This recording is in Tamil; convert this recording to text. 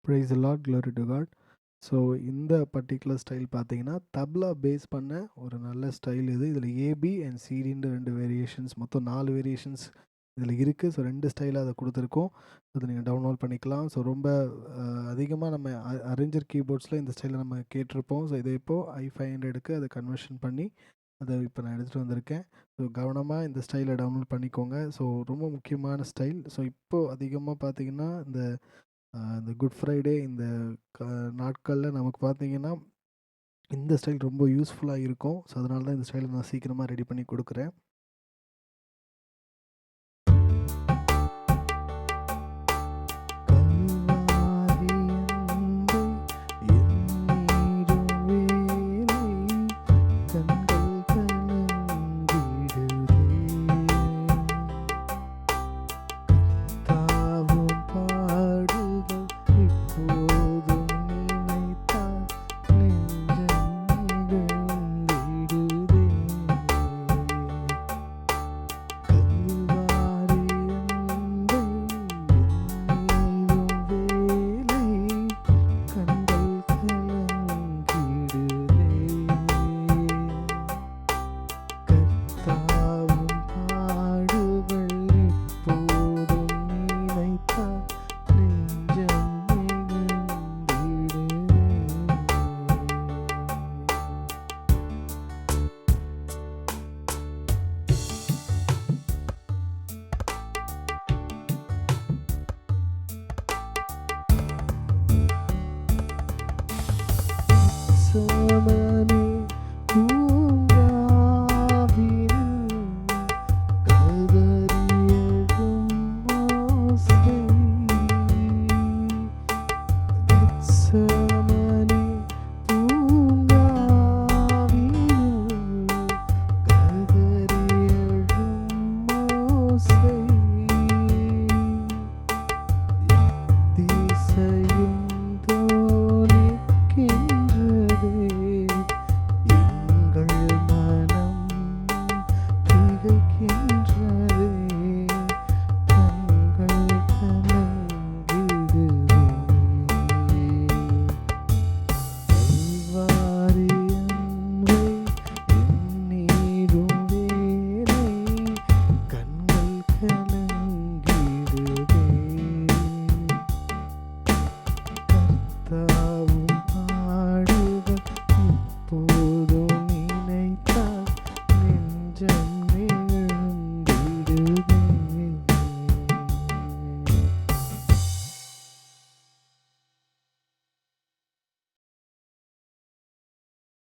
Price the Lord, glory to God. So இந்த பர்ட்டிகுலர் ஸ்டைல் பார்த்தீங்கன்னா தப்லா பேஸ் பண்ண ஒரு நல்ல ஸ்டைல் இது. இதில் ஏபி அண்ட் சிடின்னு 2 வேரியேஷன்ஸ், மொத்தம் 4 வேரியேஷன்ஸ் இதில் இருக்குது. ஸோ 2 ஸ்டைலாக அதை கொடுத்துருக்கோம். அதை நீங்கள் டவுன்லோட் பண்ணிக்கலாம். ஸோ ரொம்ப அதிகமாக நம்ம அரேஞ்சர் கீபோர்ட்ஸில் இந்த ஸ்டைலை நம்ம கேட்டிருப்போம். ஸோ இதை இப்போது i500க்கு அதை கன்வர்ஷன் பண்ணி அதை இப்போ நான் எடுத்துகிட்டு வந்திருக்கேன். ஸோ கவனமாக இந்த ஸ்டைலை டவுன்லோட் பண்ணிக்கோங்க. ஸோ ரொம்ப முக்கியமான ஸ்டைல். ஸோ இப்போது அதிகமாக பார்த்தீங்கன்னா இந்த குட் ஃப்ரைடே இந்த நாட்களில் நமக்கு பார்த்தீங்கன்னா இந்த ஸ்டைல் ரொம்ப யூஸ்ஃபுல்லாக இருக்கும். ஸோ அதனால தான் இந்த ஸ்டைலை நான் சீக்கிரமாக ரெடி பண்ணி கொடுக்குறேன்.